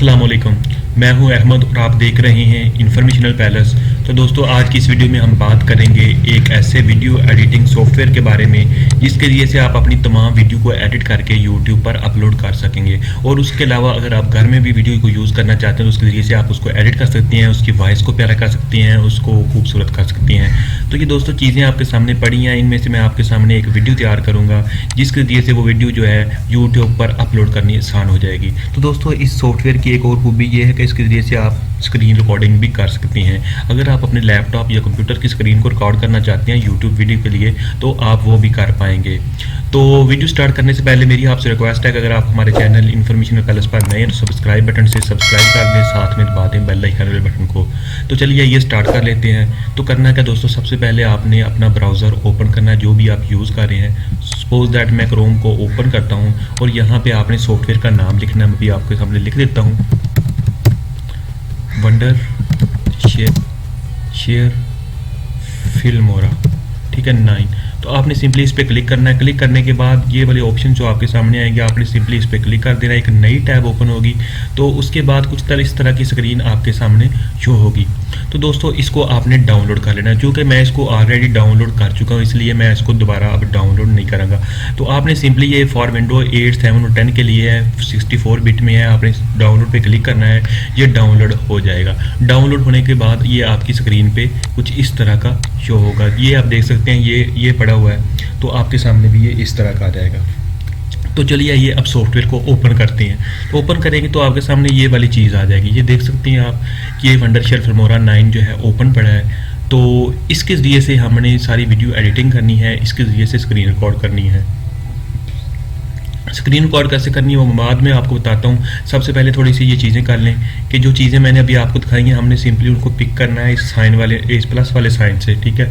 अस्सलाम वालेकुम, मैं हूं अहमद और आप देख रहे हैं इन्फॉर्मेशनल पैलेस। तो दोस्तों, आज की इस वीडियो में हम बात करेंगे एक ऐसे वीडियो एडिटिंग सॉफ्टवेयर के बारे में जिसके ज़रिए से आप अपनी तमाम वीडियो को एडिट करके यूट्यूब पर अपलोड कर सकेंगे। और उसके अलावा अगर आप घर में भी वीडियो को यूज़ करना चाहते हैं तो उसके ज़रिए से आप उसको एडिट कर सकती हैं, उसकी वॉइस को प्यारा कर सकती हैं, उसको खूबसूरत कर सकती हैं। तो ये दोस्तों चीज़ें आपके सामने पड़ी हैं, इनमें से मैं आपके सामने एक वीडियो तैयार करूँगा जिसके ज़रिए से वो वीडियो जो है यूट्यूब पर अपलोड करनी आसान हो जाएगी। तो दोस्तों, इस सॉफ्टवेयर की एक और खूबी ये है कि इसके ज़रिए से आप स्क्रीन रिकॉर्डिंग भी कर सकती हैं। अगर आप अपने लैपटॉप या कंप्यूटर की स्क्रीन को रिकॉर्ड करना चाहते हैं यूट्यूब वीडियो के लिए तो आप वो भी कर पाएंगे। तो वीडियो स्टार्ट करने से पहले मेरी आपसे रिक्वेस्ट है कि अगर आप हमारे चैनल इन्फॉर्मेशनल पैलेस पर नए हैं तो सब्सक्राइब बटन से सब्सक्राइब कर दें, साथ में दबा दें बेल आइकन वाले बटन को। तो चलिए ये स्टार्ट कर लेते हैं। तो करना क्या दोस्तों, सबसे पहले आपने अपना ब्राउज़र ओपन करना है जो भी आप यूज़ कर रहे हैं। सपोज दैट मैं क्रोम को ओपन करता हूँ और यहाँ पे आपने सॉफ्टवेयर का नाम लिखना है। मैं भी आपके सामने लिख देता हूँ, वंडर शेयर फिल्मोरा, ठीक है 9। तो आपने सिंपली इस पर क्लिक करना है। क्लिक करने के बाद ये वाले ऑप्शन जो आपके सामने आएंगे आपने सिंपली इस पर क्लिक कर देना है, एक नई टैब ओपन होगी। तो उसके बाद कुछ इस तरह की स्क्रीन आपके सामने शो होगी। तो दोस्तों, इसको आपने डाउनलोड कर लेना है। चूँकि मैं इसको ऑलरेडी डाउनलोड कर चुका हूँ इसलिए मैं इसको दोबारा अब डाउनलोड नहीं करूँगा। तो आपने सिंपली ये फॉर विंडो 8, 7 और 10 के लिए है, 64 बिट में है। आपने डाउनलोड पे क्लिक करना है, ये डाउनलोड हो जाएगा। डाउनलोड होने के बाद ये आपकी स्क्रीन पे कुछ इस तरह का शो होगा। ये आप देख सकते हैं, ये पड़ा हुआ है। तो आपके सामने भी ये इस तरह का आ जाएगा। तो चलिए ये अब सॉफ्टवेयर को ओपन करते हैं। तो ओपन करेंगे तो आपके सामने ये वाली चीज़ आ जाएगी। ये देख सकते हैं आप कि ये वंडर शेयर फिल्मोरा 9 जो है ओपन पड़ा है। तो इसके ज़रिए से हमने सारी वीडियो एडिटिंग करनी है, इसके ज़रिए से स्क्रीन रिकॉर्ड करनी है। स्क्रीन रिकॉर्ड कैसे करनी है वो बाद में आपको बताता हूँ। सबसे पहले थोड़ी सी ये चीज़ें कर लें कि जो चीज़ें मैंने अभी आपको दिखाई हैं हमने सिंपली उनको पिक करना है इस साइन वाले, इस प्लस वाले साइन से, ठीक है।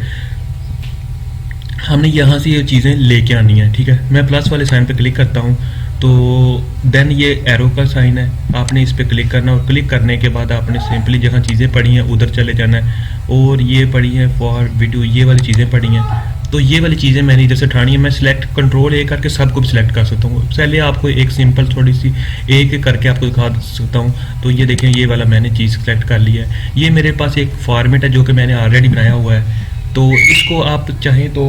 हमने यहाँ से ये चीज़ें लेके आनी है, ठीक है। मैं प्लस वाले साइन पे क्लिक करता हूँ तो देन ये एरो का साइन है, आपने इस पर क्लिक करना और क्लिक करने के बाद आपने सिंपली जहाँ चीज़ें पड़ी हैं उधर चले जाना है। और ये पड़ी हैं फॉर वीडियो, ये वाली चीज़ें पड़ी हैं। तो ये वाली चीज़ें मैंने इधर से उठानी है। मैं सिलेक्ट कंट्रोल ए करके सबको भी सिलेक्ट कर सकता हूँ। पहले आपको एक सिंपल थोड़ी सी एक करके आपको दिखा सकता हूँ। तो ये देखें, ये वाला मैंने चीज़ सिलेक्ट कर लिया है। ये मेरे पास एक फॉर्मेट है जो कि मैंने ऑलरेडी बनाया हुआ है। तो इसको आप चाहें तो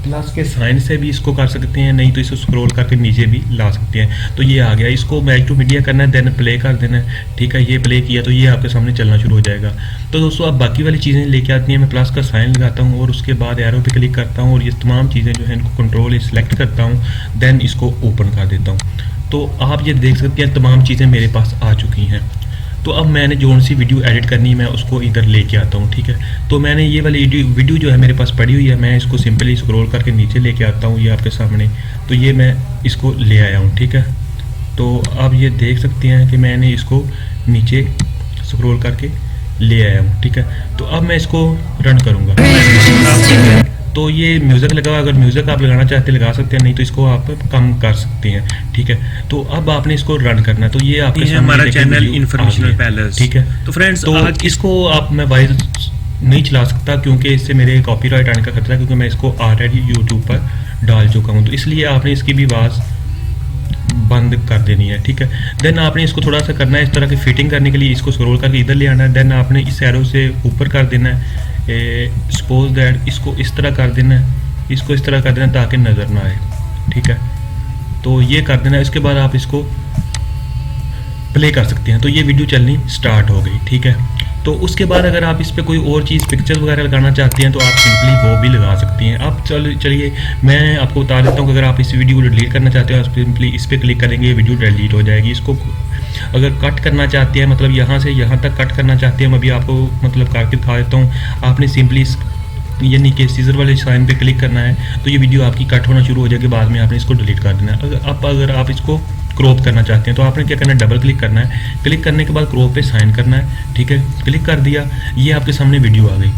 प्लस के साइन से भी इसको कर सकते हैं, नहीं तो इसको स्क्रॉल करके नीचे भी ला सकते हैं। तो ये आ गया, इसको मैच टू मीडिया करना है, देन प्ले कर देना है, ठीक है। ये प्ले किया तो ये आपके सामने चलना शुरू हो जाएगा। तो दोस्तों, अब बाकी वाली चीज़ें लेके आती हैं। मैं प्लस का साइन लगाता हूँ और उसके बाद एरो पे क्लिक करता हूँ और ये तमाम चीज़ें जो है इनको कंट्रोल सेलेक्ट करता हूँ, देन इसको ओपन कर देता हूँ। तो आप ये देख सकते हैं तमाम चीज़ें मेरे पास आ चुकी हैं। तो अब मैंने जो सी वीडियो एडिट करनी है मैं उसको इधर लेके आता हूँ, ठीक है। तो मैंने ये वाली वीडियो जो है मेरे पास पड़ी हुई है, मैं इसको सिंपली स्क्रॉल करके नीचे लेके आता हूँ, ये आपके सामने। तो ये मैं इसको ले आया हूँ, ठीक है। तो अब ये देख सकते हैं कि मैंने इसको नीचे स्क्रॉल करके ले आया हूँ, ठीक है। तो अब मैं इसको रन करूँगा। तो ये म्यूज़िक लगा, अगर म्यूज़िक आप लगाना चाहते हैं लगा सकते हैं, नहीं तो इसको आप कम कर सकते हैं, ठीक है। तो अब आपने इसको रन करना है। तो ये आपके सामने हमारा चैनल इन्फॉर्मेशनल पैलेस, ठीक है। तो फ्रेंड्स, तो इसको आप मैं वॉइस नहीं चला सकता क्योंकि इससे मेरे कॉपीराइट आने का खतरा है, क्योंकि मैं इसको ऑलरेडी यूट्यूब पर डाल चुका हूँ। तो इसलिए आपने इसकी भी आवाज़ बंद कर देनी है, ठीक है। देन आपने इसको थोड़ा सा करना है इस तरह की फिटिंग करने के लिए, इसको स्क्रॉल करके इधर ले आना है। देन आपने इस एरो से ऊपर कर देना है, सपोज दैट इसको इस तरह कर देना है, इसको इस तरह कर देना ताकि नज़र ना आए, ठीक है। तो ये कर देना है। इसके बाद आप इसको प्ले कर सकते हैं। तो ये वीडियो चलनी स्टार्ट हो गई, ठीक है। तो उसके बाद अगर आप इस पर कोई और चीज़ पिक्चर वगैरह लगाना चाहते हैं तो आप सिंपली वो भी लगा सकती हैं। अब चलिए मैं आपको बता देता हूँ कि अगर आप इस वीडियो को डिलीट करना चाहते हो आप सिंपली इस पर क्लिक करेंगे, ये वीडियो डिलीट हो जाएगी। इसको अगर कट करना चाहते हैं, मतलब यहाँ से यहाँ तक कट करना चाहते हैं, मैं अभी आपको मतलब करके दिखा देता हूँ। आपने सिंपली यानी कि सीजर वाले साइन पे क्लिक करना है तो ये वीडियो आपकी कट होना शुरू हो जाएगी। बाद में आपने इसको डिलीट कर देना है। अगर आप इसको क्रॉप करना चाहते हैं तो आपने क्या करना है, डबल क्लिक करना है। क्लिक करने के बाद क्रॉप पे साइन करना है, ठीक है। क्लिक कर दिया, ये आपके सामने वीडियो आ गई।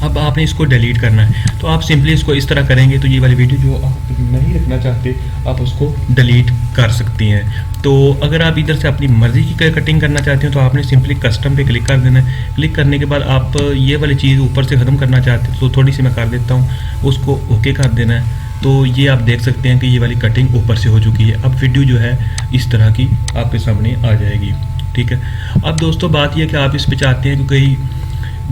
अब आपने इसको डिलीट करना है। तो आप सिंपली इसको इस तरह करेंगे तो ये वाली वीडियो जो आप नहीं रखना चाहते आप उसको डिलीट कर सकती हैं। तो अगर आप इधर से अपनी मर्ज़ी की कटिंग करना चाहते हैं तो आपने सिंपली कस्टम पे क्लिक कर देना है। क्लिक करने के बाद आप ये वाली चीज़ ऊपर से ख़त्म करना चाहते हैं तो थोड़ी सी मैं कर देता हूँ, उसको ओके कर देना है। तो ये आप देख सकते हैं कि ये वाली कटिंग ऊपर से हो चुकी है। अब वीडियो जो है इस तरह की आपके सामने आ जाएगी, ठीक है। अब दोस्तों बात ये है कि आप इस पे चाहते हैं कि कहीं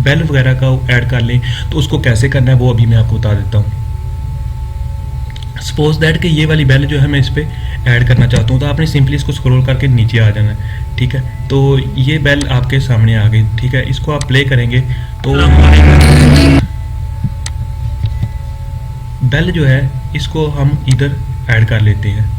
बेल वगैरह का ऐड कर लें, तो उसको कैसे करना है वो अभी मैं आपको बता देता हूँ। सपोज दैट कि ये वाली बेल जो है मैं इस पर ऐड करना चाहता हूँ, तो आपने सिंपली इसको स्क्रॉल करके नीचे आ जाना है, ठीक है। तो ये बेल आपके सामने आ गई, ठीक है। इसको आप प्ले करेंगे तो बेल जो है इसको हम इधर ऐड कर लेते हैं।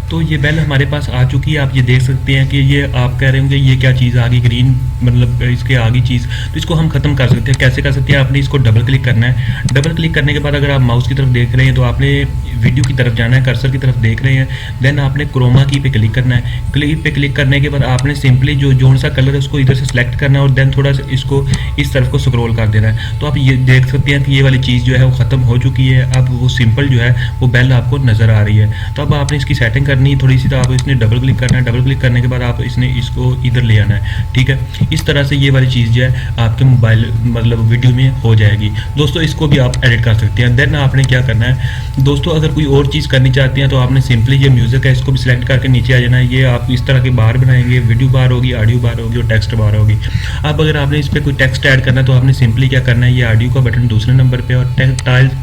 तो ये बेल हमारे पास आ चुकी है। आप ये देख सकते हैं कि ये आप कह रहे होंगे ये क्या चीज़ आ गई, ग्रीन मतलब इसके आगे चीज़। तो इसको हम ख़त्म कर सकते हैं। कैसे कर सकते हैं? आपने इसको डबल क्लिक करना है। डबल क्लिक करने के बाद अगर आप माउस की तरफ देख रहे हैं तो आपने वीडियो की तरफ जाना है, कर्सर की तरफ देख रहे हैं, देन आपने क्रोमा की पे क्लिक करना है। क्लिक पे क्लिक करने के बाद आपने सिंपली जो सा कलर है उसको इधर से सिलेक्ट करना है और देन थोड़ा सा इसको इस तरफ को स्क्रॉल कर देना है। तो आप ये देख सकते हैं कि ये वाली चीज़ जो है वो ख़त्म हो चुकी है। अब वो सिंपल जो है वो बेल आपको नज़र आ रही है। तो अब आपने इसकी सेटिंग करनी है थोड़ी सी, तो आप इसने डबल क्लिक करना है। डबल क्लिक करने के बाद आप इसको इधर ले आना है, ठीक है। इस तरह से ये वाली चीज़ जो है आपके मोबाइल मतलब वीडियो में हो जाएगी। दोस्तों इसको भी आप एडिट कर सकते हैं। देन आपने क्या करना है दोस्तों, अगर कोई और चीज़ करनी चाहते हैं तो आपने सिंपली ये म्यूज़िक है इसको भी सिलेक्ट करके नीचे आ जाना है। ये आप इस तरह के बार बनाएंगे, वीडियो बार होगी, ऑडियो बार होगी और टेक्स्ट बार होगी। अब अगर आपने इस पर कोई टेक्स्ट ऐड करना है तो आपने सिंपली क्या करना है, ये ऑडियो का बटन दूसरे नंबर पर और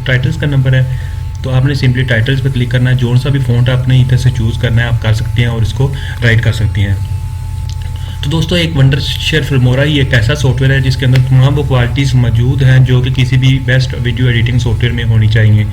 टाइटल्स का नंबर है तो आपने सिंपली टाइटल्स पे क्लिक करना है। जोन सा भी फ़ॉन्ट आपने इधर से चूज़ करना है, आप कर सकते हैं और इसको राइट कर सकते हैं। तो दोस्तों एक वंडरशेयर फिल्मोरा ही एक ऐसा सॉफ्टवेयर है जिसके अंदर तमाम वो क्वालिटीज़ मौजूद हैं जो कि किसी भी बेस्ट वीडियो एडिटिंग सॉफ्टवेयर में होनी चाहिए।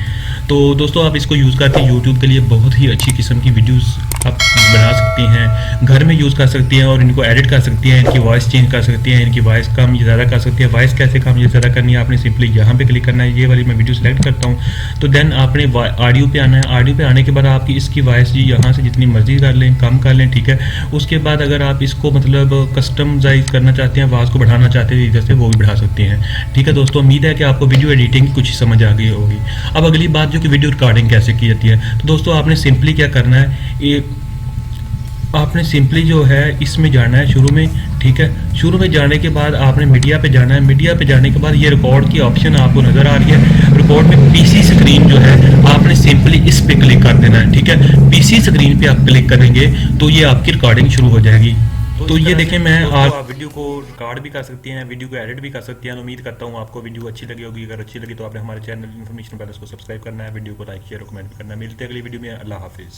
तो दोस्तों आप इसको यूज़ करके यूट्यूब के लिए बहुत ही अच्छी किस्म की वीडियोस आप बना सकती हैं, घर में यूज़ कर सकती हैं और इनको एडिट कर सकती हैं, इनकी वॉइस चेंज कर सकती हैं, इनकी वॉइस कम या ज़्यादा कर सकती है। वॉइस कैसे कम या ज़्यादा करनी है, आपने सिंपली यहाँ पे क्लिक करना है। ये वाली मैं वीडियो सेलेक्ट करता हूँ तो देन आपने ऑडियो पे आना है। ऑडियो पे आने के बाद आपकी इसकी वॉइस जी यहाँ से जितनी मर्जी कर लें, कम कर लें, ठीक है। उसके बाद अगर आप इसको मतलब कस्टमाइज करना चाहते हैं, आवाज़ को बढ़ाना चाहते हैं इधर से, वो भी बढ़ा सकते हैं, ठीक है। दोस्तों उम्मीद है कि आपको वीडियो एडिटिंग कुछ समझ आ गई होगी। अब अगली बात जो कि वीडियो रिकॉर्डिंग कैसे की जाती है, तो दोस्तों आपने सिंपली क्या करना है, आपने सिंपली जो है इसमें जाना है शुरू में, ठीक है। शुरू में जाने के बाद आपने मीडिया पे जाना है। मीडिया पे जाने के बाद ये रिकॉर्ड की ऑप्शन आपको नज़र आ रही है। रिकॉर्ड में पीसी स्क्रीन जो है आपने सिंपली इस पे क्लिक कर देना है, ठीक है। पीसी स्क्रीन पे आप क्लिक करेंगे तो ये आपकी रिकॉर्डिंग शुरू हो जाएगी। तो ये देखें मैं आप वीडियो को रिकॉर्ड भी कर सकती हैं, वीडियो को एडिट भी कर सकती हैं। उम्मीद करता हूँ आपको वीडियो अच्छी लगी होगी। अगर अच्छी लगी तो आपने हमारे चैनल इन्फॉर्मेशन पैलेस को सब्सक्राइब करना है, वीडियो को लाइक शेयर और कमेंट करना है। मिलते हैं अगली वीडियो में। अल्लाह हाफिज़।